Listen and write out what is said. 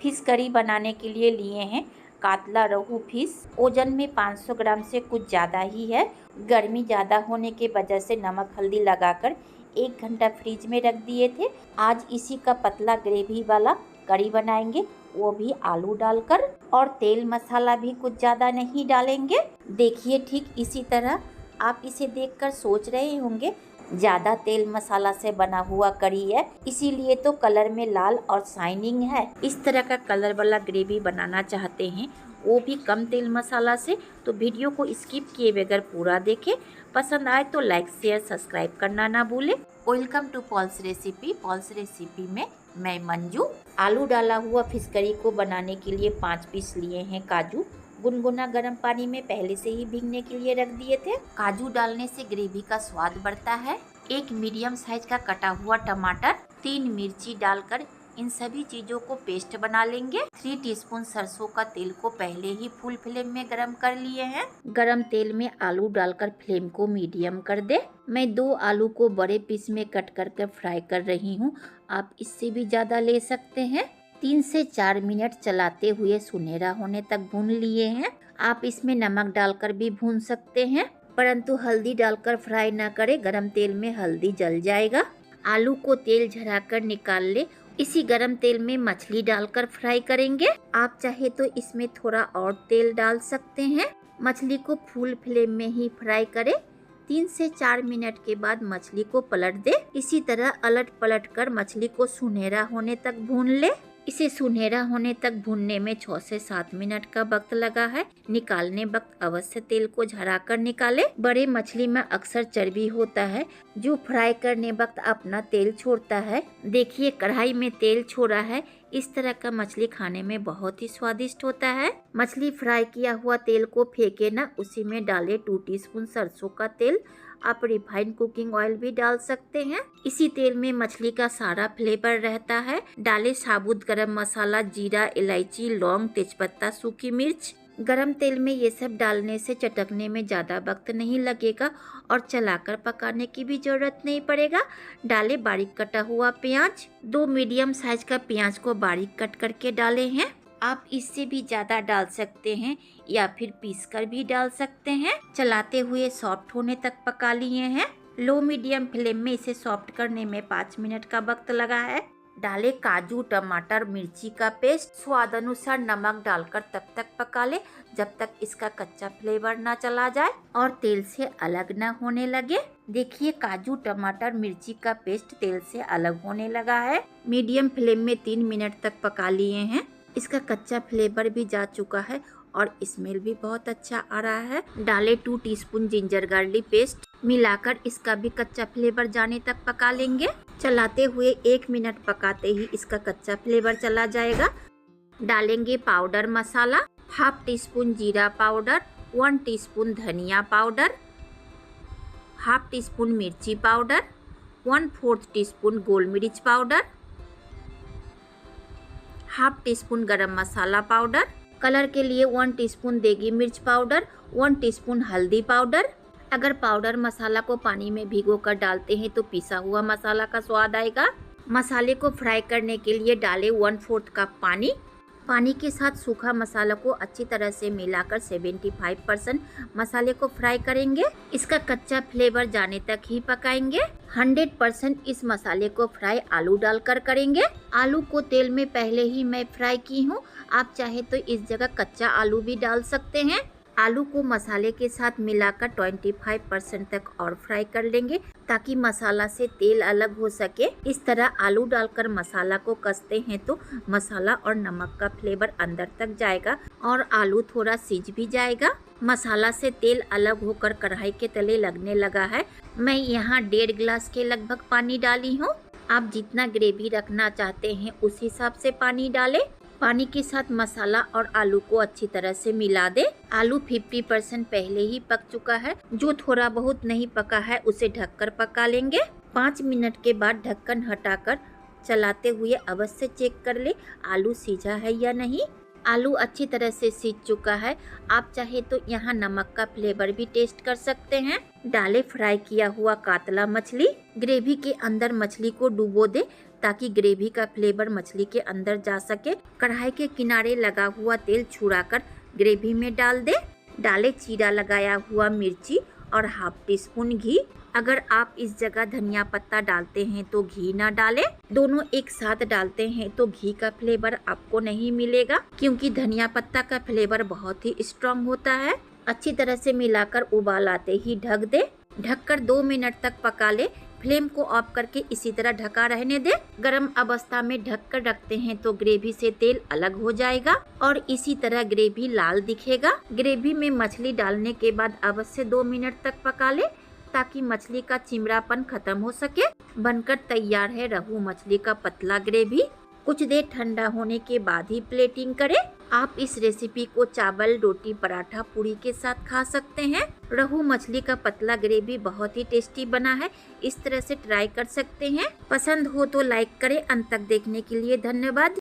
Fish curry बनाने के लिए लिए हैं कातला रोहू फिश। ओजन में 500 ग्राम से कुछ ज़्यादा ही है। गर्मी ज़्यादा होने के वजह से नमक हल्दी लगाकर 1 घंटा फ्रिज में रख दिए थे। आज इसी का पतला ग्रेवी वाला करी बनाएंगे, वो भी आलू डालकर, और तेल मसाला भी कुछ ज़्यादा नहीं डालेंगे। देखिए ठीक इसी तरह आप इसे देखकर सोच रहे होंगे ज़्यादा तेल मसाला से बना हुआ करी है, इसीलिए तो कलर में लाल और शाइनिंग है। इस तरह का कलर वाला ग्रेवी बनाना चाहते हैं, वो भी कम तेल मसाला से, तो वीडियो को स्किप किए बगैर पूरा देखें। पसंद आए तो लाइक शेयर सब्सक्राइब करना ना भूलें। Welcome to Paul's recipe. Paul's recipe में मैं मंजू। आलू डाला हुआ फिश करी को बनाने के लिए 5 पीस लिए हैं काजू। गुनगुना गर्म पानी में पहले से ही भीगने के लिए रख दिए थे। काजू डालने से ग्रेवी का स्वाद बढ़ता है। 1 मीडियम साइज का कटा हुआ टमाटर, 3 मिर्ची डालकर इन सभी चीजों को पेस्ट बना लेंगे। 3 टीस्पून सरसों का तेल को पहले ही फुल फ्लेम में गरम कर लिए हैं। गरम तेल में आलू डालकर फ्लेम को मीडियम कर दे। मैं 2 आलू को बड़े पीस में कट करके फ्राई कर रही हूँ, आप इससे भी ज्यादा ले सकते हैं। 3 से 4 मिनट चलाते हुए सुनहरा होने तक भून लिए हैं। आप इसमें नमक डालकर भी भून सकते हैं, परंतु हल्दी डालकर फ्राई ना करें, गरम तेल में हल्दी जल जाएगा। आलू को तेल झराकर निकाल ले। इसी गरम तेल में मछली डालकर फ्राई करेंगे। आप चाहे तो इसमें थोड़ा और तेल डाल सकते हैं। मछली को फुल फ्लेम में ही फ्राई करें। 3 से 4 मिनट के बाद मछली को पलट दे। इसी तरह अलट पलट कर मछली को सुनहरा होने तक भून ले। इसे सुनहरा होने तक भूनने में 6 से 7 मिनट का वक्त लगा है। निकालने वक्त अवश्य तेल को झरा कर निकाले। बड़े मछली में अक्सर चर्बी होता है जो फ्राई करने वक्त अपना तेल छोड़ता है। देखिए कढ़ाई में तेल छोड़ा है। इस तरह का मछली खाने में बहुत ही स्वादिष्ट होता है। मछली फ्राई किया हुआ तेल को फेंके ना, उसी में डाले 2 टीस्पून सरसों का तेल। आप रिफाइंड कुकिंग ऑयल भी डाल सकते हैं। इसी तेल में मछली का सारा फ्लेवर रहता है। डाले साबुत गरम मसाला, जीरा, इलायची, लौंग, तेजपत्ता, सूखी मिर्च। गरम तेल में ये सब डालने से चटकने में ज्यादा वक्त नहीं लगेगा और चलाकर पकाने की भी जरूरत नहीं पड़ेगा। डाले बारीक कटा हुआ प्याज। 2 मीडियम साइज का प्याज को बारीक कट करके डाले हैं। आप इससे भी ज्यादा डाल सकते हैं या फिर पीस कर भी डाल सकते हैं। चलाते हुए सॉफ्ट होने तक पका लिए हैं। लो मीडियम फ्लेम में इसे सॉफ्ट करने में 5 मिनट का वक्त लगा है। डाले काजू, टमाटर, मिर्ची का पेस्ट। स्वाद अनुसार नमक डालकर तब तक पका ले जब तक इसका कच्चा फ्लेवर ना चला जाए और तेल से अलग ना होने लगे। देखिए काजू, टमाटर, मिर्ची का पेस्ट तेल से अलग होने लगा है। मीडियम फ्लेम में 3 मिनट तक पका लिए हैं। इसका कच्चा फ्लेवर भी जा चुका है और स्मेल भी बहुत अच्छा आ रहा है। डाले 2 टीस्पून जिंजर गार्लिक पेस्ट। मिलाकर इसका भी कच्चा फ्लेवर जाने तक पका लेंगे। चलाते हुए 1 मिनट पकाते ही इसका कच्चा फ्लेवर चला जाएगा। डालेंगे पाउडर मसाला, 1/2 टीस्पून जीरा पाउडर, 1 टीस्पून धनिया पाउडर, 1/2 टीस्पून मिर्ची पाउडर, 1/4 टीस्पून गोल मिर्च पाउडर, 1/2 टीस्पून गरम मसाला पाउडर। कलर के लिए 1 टीस्पून देगी मिर्च पाउडर, 1 टीस्पून हल्दी पाउडर। अगर पाउडर मसाला को पानी में भिगोकर डालते हैं तो पिसा हुआ मसाला का स्वाद आएगा। मसाले को फ्राई करने के लिए डाले 1/4 कप पानी। पानी के साथ सूखा मसाला को अच्छी तरह से मिलाकर 75% मसाले को फ्राई करेंगे। इसका कच्चा फ्लेवर जाने तक ही पकाएंगे। 100% इस मसाले को फ्राई आलू डालकर करेंगे। आलू को तेल में पहले ही मैं फ्राई की हूँ, आप चाहे तो इस जगह कच्चा आलू भी डाल सकते हैं। आलू को मसाले के साथ मिलाकर 25% तक और फ्राई कर लेंगे ताकि मसाला से तेल अलग हो सके। इस तरह आलू डालकर मसाला को कसते हैं तो मसाला और नमक का फ्लेवर अंदर तक जाएगा और आलू थोड़ा सिज भी जाएगा। मसाला से तेल अलग होकर कढ़ाई के तले लगने लगा है। मैं यहाँ 1.5 गिलास के लगभग पानी डाली हूँ। आप जितना ग्रेवी रखना चाहते हैं उस हिसाब से पानी डालें। पानी के साथ मसाला और आलू को अच्छी तरह से मिला दे। आलू 50% पहले ही पक चुका है। जो थोड़ा बहुत नहीं पका है उसे ढककर पका लेंगे। 5 मिनट के बाद ढक्कन हटाकर चलाते हुए अवश्य चेक कर ले आलू सीझा है या नहीं। आलू अच्छी तरह से सीज चुका है। आप चाहे तो यहाँ नमक का फ्लेवर भी टेस्ट कर सकते हैं। डाले फ्राई किया हुआ कातला मछली। ग्रेवी के अंदर मछली को डुबो दे। ताकि ग्रेवी का फ्लेवर मछली के अंदर जा सके। कढ़ाई के किनारे लगा हुआ तेल छुड़ाकर ग्रेवी में डाल दे। डाले चीरा लगाया हुआ मिर्ची और हाफ टी स्पून घी। अगर आप इस जगह धनिया पत्ता डालते हैं तो घी ना डालें। दोनों एक साथ डालते हैं तो घी का फ्लेवर आपको नहीं मिलेगा, क्योंकि धनिया पत्ता का फ्लेवर बहुत ही स्ट्रॉन्ग होता है। अच्छी तरह से मिलाकर उबाल आते ही ढक दे। ढककर 2 मिनट तक पका ले। फ्लेम को ऑफ करके इसी तरह ढका रहने दे। गर्म अवस्था में ढककर रखते हैं तो ग्रेवी से तेल अलग हो जाएगा और इसी तरह ग्रेवी लाल दिखेगा। ग्रेवी में मछली डालने के बाद अवश्य 2 मिनट तक पका ले, ताकि मछली का चिमरापन खत्म हो सके। बनकर तैयार है रहू मछली का पतला ग्रेवी। कुछ देर ठंडा होने के बाद ही प्लेटिंग करें। आप इस रेसिपी को चावल, रोटी, पराठा, पूरी के साथ खा सकते हैं। रहू मछली का पतला ग्रेवी बहुत ही टेस्टी बना है। इस तरह से ट्राई कर सकते हैं। पसंद हो तो लाइक करें। अंत तक देखने के लिए धन्यवाद।